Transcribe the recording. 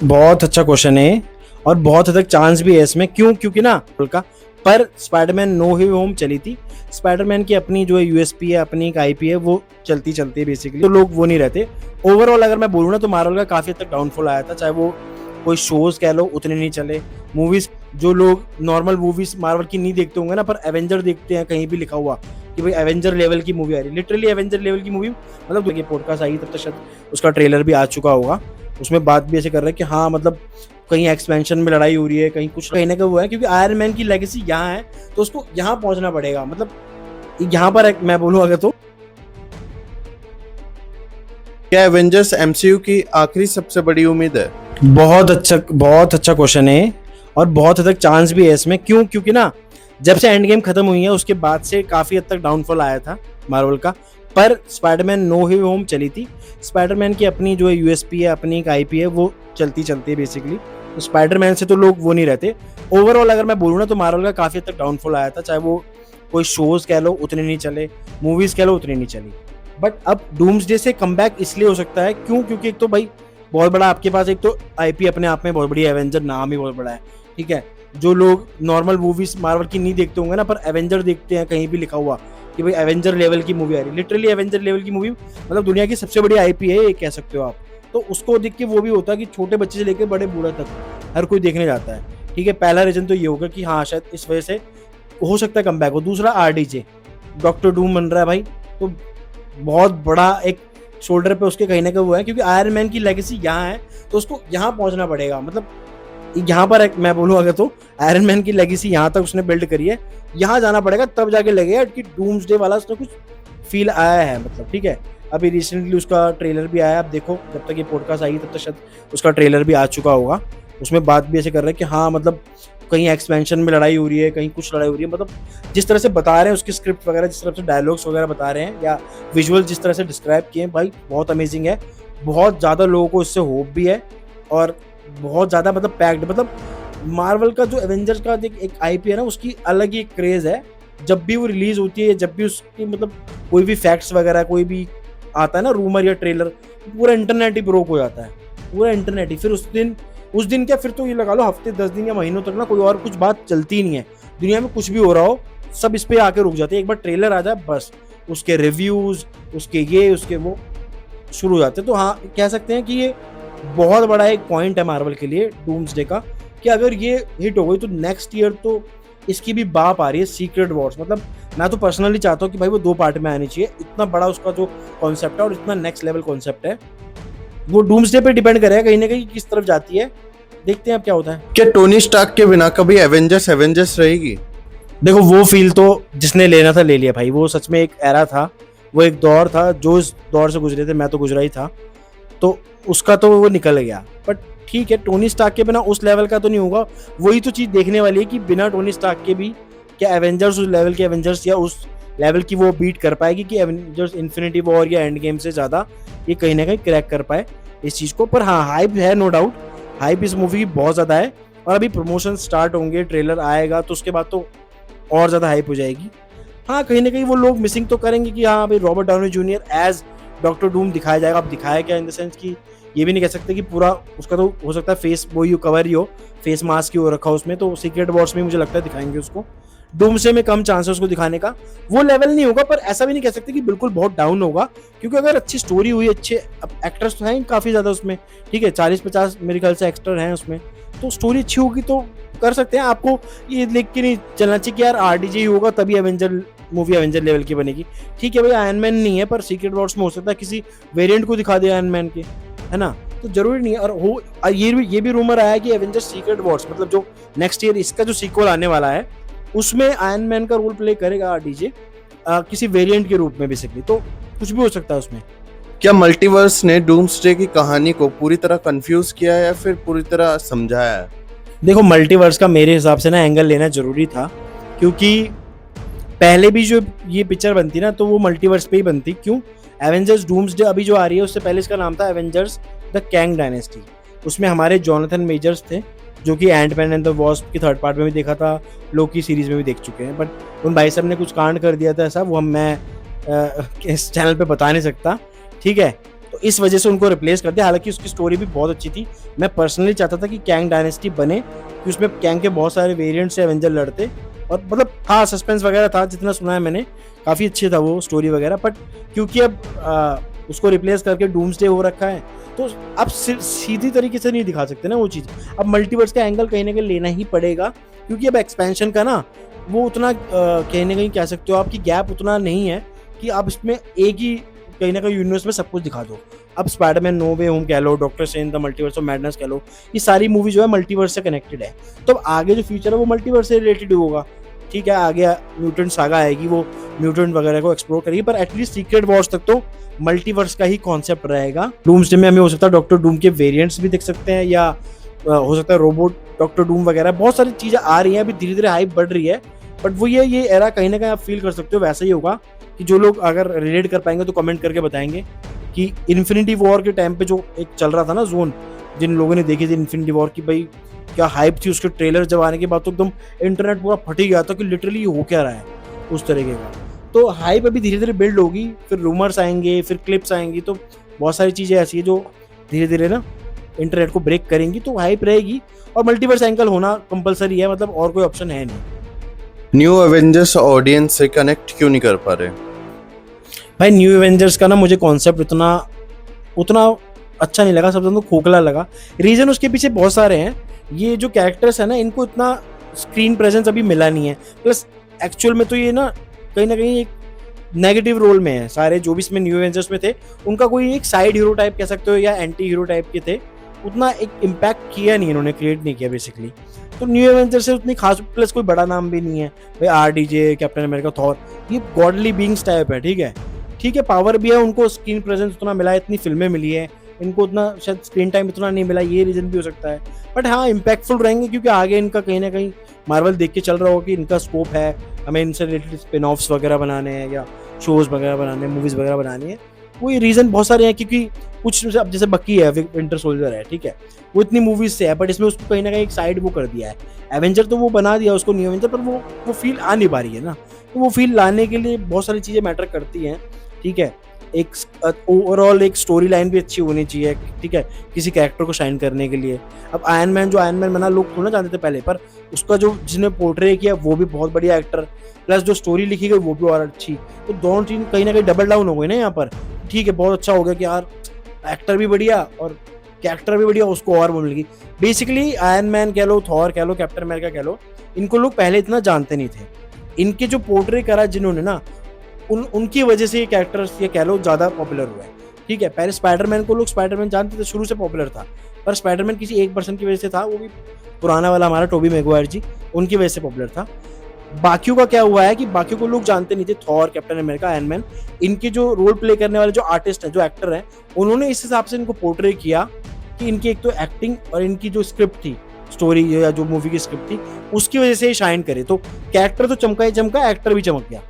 बहुत अच्छा क्वेश्चन है और बहुत हद तक चांस भी है इसमें। क्यों? क्योंकि ना का पर स्पाइडरमैन नो वे होम चली थी। स्पाइडरमैन की अपनी जो है यूएसपी है, अपनी एक आईपी है, वो चलती चलती है बेसिकली। तो लोग वो नहीं रहते। ओवरऑल अगर मैं बोलूँ ना तो मार्वल का काफी हद तक डाउनफॉल आया था, चाहे वो कोई शोज कह लो उतने नहीं चले। मूवीज, जो लोग नॉर्मल मूवीज मार्वल की नहीं देखते होंगे ना, पर एवेंजर देखते हैं, कहीं भी लिखा हुआ कि भाई एवेंजर लेवल की मूवी आ रही है, लिटरली एवेंजर लेवल की मूवी। मतलब ये पॉडकास्ट आई तब तक शायद उसका ट्रेलर भी आ चुका होगा। उसमें बात भी ऐसे कर रहे हैं कि हाँ मतलब कहीं एक्सपेंशन में लड़ाई हो रही है, कहीं कुछ कहने का वो है, क्योंकि आयरन मैन की लेगेसी यहाँ है तो उसको यहाँ पहुंचना पड़ेगा। मतलब यहाँ पर मैं बोलूँ अगर तो क्या एवेंजर्स एमसीयू की आखिरी सबसे बड़ी उम्मीद है? बहुत अच्छा क्वेश्चन है और बहुत हद तक चांस भी है इसमें। क्यों? क्योंकि ना जब से एंड गेम खत्म हुई है उसके बाद से काफी हद तक डाउनफॉल आया था मार्वल का। पर स्पाइडरमैन नो वे होम चली थी। स्पाइडरमैन की अपनी जो है यूएसपी है, अपनी एक आईपी है, वो चलती चलती है बेसिकली। तो स्पाइडरमैन से तो लोग वो नहीं रहते। ओवरऑल अगर मैं बोलूँ ना तो मार्वल का काफी हद तक डाउनफॉल आया था, चाहे वो कोई शोज कह लो उतने नहीं चले, मूवीज कह लो उतनी नहीं चली। बट अब डूम्सडे से कमबैक इसलिए हो सकता है क्यों? क्योंकि एक तो भाई बहुत बड़ा आपके पास, एक तो आईपी अपने आप में बहुत बड़ी है, एवेंजर नाम ही बहुत बड़ा है, ठीक है। जो लोग नॉर्मल मूवीज मार्वल की नहीं देखते होंगे ना, पर एवेंजर देखते हैं, कहीं भी लिखा हुआ कि भाई एवेंजर लेवल की मूवी आ रही है, लिटरली एवेंजर लेवल की मूवी। मतलब दुनिया की सबसे बड़ी आईपी है ये, कह सकते हो आप। तो उसको देख के वो भी होता है कि छोटे बच्चे से लेकर बड़े बूढ़ा तक हर कोई देखने जाता है, ठीक है। पहला रीजन तो ये होगा कि हाँ शायद इस वजह से हो सकता है कमबैक हो। दूसरा आरडीजे, डॉक्टर डूम बन रहा है भाई, तो बहुत बड़ा एक शोल्डर पे उसके कहीं ना कहीं वो है, क्योंकि आयरन मैन की लेगेसी यहाँ है तो उसको यहाँ पहुंचना पड़ेगा। मतलब यहाँ पर मैं बोलूँ अगर तो आयरन मैन की लेगेसी यहाँ तक उसने बिल्ड करी है, यहाँ जाना पड़ेगा तब जाके लगेगा कि डूम्सडे वाला उसने कुछ फील आया है। मतलब ठीक है, अभी रिसेंटली उसका ट्रेलर भी आया। अब देखो जब तक ये पॉडकास्ट आई तब तक शायद उसका ट्रेलर भी आ चुका होगा। उसमें बात भी ऐसे कर रहे हैं कि हाँ मतलब कहीं एक्सपेंशन में लड़ाई हो रही है, कहीं कुछ लड़ाई हो रही है। मतलब जिस तरह से बता रहे हैं उसकी स्क्रिप्ट वगैरह, जिस तरह से डायलॉग्स वगैरह बता रहे हैं या विजुअल जिस तरह से डिस्क्राइब किए हैं भाई, बहुत अमेजिंग है। बहुत ज़्यादा लोगों को इससे होप भी है और बहुत ज़्यादा मतलब पैक्ड। मतलब मार्वल का जो एवेंजर्स का एक आईपी है ना, उसकी अलग ही क्रेज है। जब भी वो रिलीज होती है, जब भी उसकी मतलब कोई भी फैक्ट्स वगैरह कोई भी आता है ना, रूमर या ट्रेलर, पूरा इंटरनेट ही ब्रोक हो जाता है, पूरा इंटरनेट ही। फिर उस दिन क्या, फिर तो ये लगा लो हफ्ते 10 दिन या महीनों तक ना कोई और कुछ बात चलती ही नहीं है। दुनिया में कुछ भी हो रहा हो सब इस पे आके रुक जाते हैं। एक बार ट्रेलर आ जाए बस उसके रिव्यूज, उसके ये उसके वो शुरू हो जाते हैं। तो हाँ कह सकते हैं कि ये बहुत बड़ा एक पॉइंट है मार्वल के लिए डूम्सडे का, कि अगर ये हिट हो गई तो नेक्स्ट ईयर तो इसकी भी बाप आ रही है, सीक्रेट वॉर्स। मतलब मैं तो पर्सनली चाहता हूँ कि भाई वो 2 पार्ट में आनी चाहिए। इतना बड़ा उसका जो कॉन्सेप्ट है और इतना नेक्स्ट लेवल कॉन्सेप्ट है, वो डूम्सडे पे डिपेंड करेगा कहीं ना कहीं किस तरफ जाती है। देखते हैं अब क्या होता है। क्या टोनी स्टार्क के बिना कभी एवेंजर्स रहेगी? देखो वो फील तो जिसने लेना था ले लिया भाई। वो सच में एक एरा था, वो एक दौर था, जो इस दौर से गुजरे थे, मैं तो गुजरा ही था, तो उसका तो वो निकल गया। बट ठीक है, टोनी स्टार्क के बिना उस लेवल का तो नहीं होगा। वही तो चीज़ देखने वाली है कि बिना टोनी स्टार्क के भी क्या एवेंजर्स उस लेवल के एवेंजर्स या उस लेवल की वो बीट कर पाएगी कि एवेंजर्स इन्फिनिटी वॉर या एंड गेम से ज़्यादा ये कहीं ना कहीं क्रैक कर पाए इस चीज़ को। पर हाँ हाइप है, नो डाउट हाइप इस मूवी की बहुत ज़्यादा है। और अभी प्रमोशन स्टार्ट होंगे, ट्रेलर आएगा तो उसके बाद तो और ज़्यादा हाइप हो जाएगी। हाँ कहीं ना कहीं वो लोग मिसिंग तो करेंगे कि हाँ भाई Robert Downey Junior as Doctor Doom दिखाया जाएगा। अब दिखाया क्या इन द सेंस कि ये भी नहीं कह सकते कि पूरा उसका तो हो सकता है फेस वही कवर ही हो, फेस मास्क ही हो रखा उसमें। तो सीक्रेट वॉर्स में मुझे लगता है दिखाएंगे उसको। डूम्सडे में कम चांस है उसको दिखाने का, वो लेवल नहीं होगा। पर ऐसा भी नहीं कह सकते कि बिल्कुल बहुत डाउन होगा, क्योंकि अगर अच्छी स्टोरी हुई, अच्छे एक्टर्स तो हैं काफ़ी ज़्यादा उसमें, ठीक है 40-50 मेरे ख्याल से एक्टर हैं उसमें, तो स्टोरी अच्छी होगी तो कर सकते हैं। आपको ये लिख के नहीं चलना चाहिए कि यार आरडीजे ही होगा तभी एवेंजर मूवी एवेंजर लेवल की बनेगी। ठीक है भाई आयरन मैन नहीं है, पर सीक्रेट वॉर्स में हो सकता है किसी वेरिएंट को दिखा दे आयरन मैन के, है ना। तो जरूरी नहीं है। और ये भी रूमर आया है कि एवेंजर सीक्रेट वॉर्स मतलब जो नेक्स्ट ईयर इसका जो सीक्वल आने वाला है उसमें आयरन मैन का रोल प्ले करेगा आरडीजे किसी वेरिएंट के रूप में बेसिकली। तो कुछ भी हो सकता है उसमें। क्या मल्टीवर्स ने डूम्सडे की कहानी को पूरी तरह कंफ्यूज किया है या फिर पूरी तरह समझाया है? देखो मल्टीवर्स का मेरे हिसाब से ना एंगल लेना जरूरी था, क्योंकि पहले भी जो ये पिक्चर बनती ना तो वो मल्टीवर्स पे ही बनती। क्यों? एवेंजर्स डूम्सडे अभी जो आ रही है उससे पहले इसका नाम था एवेंजर्स द कैंग डायनेस्टी। उसमें हमारे जॉनथन मेजर्स थे, जो कि एंटमैन एंड द वॉस्प की 3rd पार्ट में भी देखा था, लोकी सीरीज में भी देख चुके हैं। बट उन भाई साहब ने कुछ कांड कर दिया था ऐसा, वो हम मैं इस चैनल पे बता नहीं सकता, ठीक है। तो इस वजह से उनको रिप्लेस कर दिया। हालांकि उसकी स्टोरी भी बहुत अच्छी थी। मैं पर्सनली चाहता था कि कैंग डायनेस्टी बने, कि उसमें कैंग के बहुत सारे वेरिएंट्स से एवेंजर लड़ते, और मतलब था सस्पेंस वगैरह था, जितना सुना है मैंने काफ़ी अच्छी था वो स्टोरी वगैरह। बट क्योंकि अब उसको रिप्लेस करके डूम्सडे हो रखा है, तो अब सीधी तरीके से नहीं दिखा सकते ना वो चीज़। अब मल्टीवर्स का एंगल कहीं ना कहीं लेना ही पड़ेगा, क्योंकि अब एक्सपेंशन का ना वो उतना कहीं ना कहीं कह सकते हो आपकी गैप उतना नहीं है कि आप इसमें एक ही कहीं ना कहीं यूनिवर्स में सब कुछ दिखा दो। अब स्पाइडरमैन नो वे होम कह लो, doctor strange the multiverse of madness कह लो, ये सारी मूवी जो है मल्टीवर्स से कनेक्टेड है। तो अब आगे जो फ्यूचर है वो मल्टीवर्स से रिलेटेड होगा। ठीक है, आगे म्यूटेंट सागा आएगी, वो म्यूटेंट वगैरह को एक्सप्लोर करेगी, पर एटलीस्ट सीक्रेट वॉर्स तक तो मल्टीवर्स का ही कॉन्सेप्ट रहेगा। डूम्सडे में हमें हो सकता है डॉक्टर डूम के वेरिएंट्स भी दिख सकते हैं, या हो सकता है रोबोट डॉक्टर डूम वगैरह, बहुत सारी चीज़ें आ रही हैं। अभी धीरे धीरे हाइप बढ़ रही है, बट वो ये एरा कहीं ना कहीं आप फील कर सकते हो वैसा ही होगा, कि जो लोग अगर रिलेट कर पाएंगे तो कमेंट करके बताएंगे कि इन्फिनिटी वॉर के टाइम पे जो एक चल रहा था ना जोन, जिन लोगों ने देखी थी इन्फिनिटी वॉर की, भाई क्या हाइप थी उसके ट्रेलर जब आने के बाद, तो एकदम इंटरनेट पूरा फट ही गया था कि लिटरली हो क्या रहा है उस तरीके का। तो हाइप अभी धीरे धीरे बिल्ड होगी, फिर रूमर्स आएंगे, फिर क्लिप्स आएंगी, तो बहुत सारी चीज़ें ऐसी है जो धीरे धीरे ना इंटरनेट को ब्रेक करेंगी, तो हाइप रहेगी। और मल्टीवर्स एंगल होना कंपलसरी है, मतलब और कोई ऑप्शन है नहीं। न्यू एवेंजर्स ऑडियंस से कनेक्ट क्यों नहीं कर पा रहे? भाई न्यू एवेंजर्स का ना मुझे कॉन्सेप्ट उतना अच्छा नहीं लगा, सबसे तो खोखला लगा। रीज़न उसके पीछे बहुत सारे हैं। ये जो कैरेक्टर्स है ना, इनको इतना स्क्रीन प्रेजेंस अभी मिला नहीं है, प्लस एक्चुअल में तो ये ना कहीं एक नेगेटिव रोल में है। सारे जो भी इसमें न्यू एवेंजर्स में थे, उनका कोई एक साइड हीरो टाइप कह सकते हो या एंटी हीरो टाइप के थे, उतना एक इम्पैक्ट किया नहीं इन्होंने, क्रिएट नहीं किया बेसिकली। तो न्यू एवेंजर्स से उतनी खास, प्लस कोई बड़ा नाम भी नहीं है भाई। RDJ, कैप्टन अमेरिका, थॉर, ये गॉडली बीइंग्स टाइप है। ठीक है, पावर भी है, उनको स्क्रीन प्रेजेंस उतना मिला है, इतनी फिल्में मिली है, इनको उतना शायद स्क्रीन टाइम इतना नहीं मिला, ये रीज़न भी हो सकता है। बट हाँ, इम्पैक्टफुल रहेंगे, क्योंकि आगे इनका कहीं ना कहीं मार्वल देख के चल रहा होगा कि इनका स्कोप है, हमें इनसे रिलेटेड स्पिन ऑफ्स वगैरह बनाने हैं, या शोज़ वगैरह बनाने हैं, मूवीज़ वगैरह बनानी है। वो ये रीज़न बहुत सारे हैं, क्योंकि कुछ अब जैसे बकी है, विंटर सोल्जर है, ठीक है, वो इतनी मूवीज़ से है, बट इसमें उसको कहीं ना कहीं एक साइड वो कर दिया है। एवेंजर तो वो बना दिया उसको न्यू एवेंजर, पर वो फील आ नहीं पा रही है ना। तो वो फील लाने के लिए बहुत सारी चीज़ें मैटर करती हैं। ठीक है, एक ओवरऑल एक स्टोरी लाइन भी अच्छी होनी चाहिए, ठीक है, किसी कैरेक्टर को शाइन करने के लिए। अब आयरन मैन बना, लोग थोड़ा जानते थे पहले, पर उसका जो जिसने पोर्ट्रे किया वो भी बहुत बढ़िया एक्टर, प्लस जो स्टोरी लिखी गई वो भी और अच्छी। तो दोनों चीज कहीं ना कहीं डबल डाउन हो गई ना यहाँ पर। ठीक है, बहुत अच्छा हो गया कि यार एक्टर भी बढ़िया और कैरेक्टर भी बढ़िया, उसको और वो मिल गई। बेसिकली आयरन मैन कह लो, थॉर कह लो, कैप्टन अमेरिका कह लो, इनको लोग पहले इतना जानते नहीं थे। इनके जो पोर्ट्रे करा जिन्होंने ना, उनकी वजह से ये कैरेक्टर्स ये कह लो ज़्यादा पॉपुलर हुआ है। ठीक है, पहले स्पाइडरमैन को लोग स्पाइडरमैन जानते थे, शुरू से पॉपुलर था, पर स्पाइडरमैन किसी एक पर्सन की वजह से था, वो भी पुराना वाला हमारा टोबी मैगवायर जी, उनकी वजह से पॉपुलर था। बाकियों का क्या हुआ है कि बाकियों को लोग जानते नहीं थे, Thor, captain America, iron man, इनके जो रोल प्ले करने वाले जो आर्टिस्ट हैं, जो एक्टर हैं, उन्होंने इस हिसाब से इनको पोर्ट्रे किया कि इनकी एक तो एक्टिंग और इनकी जो स्क्रिप्ट थी, स्टोरी या जो मूवी की स्क्रिप्ट थी, उसकी वजह से शाइन करे। तो कैरेक्टर तो चमका ही चमका, एक्टर भी चमक गया।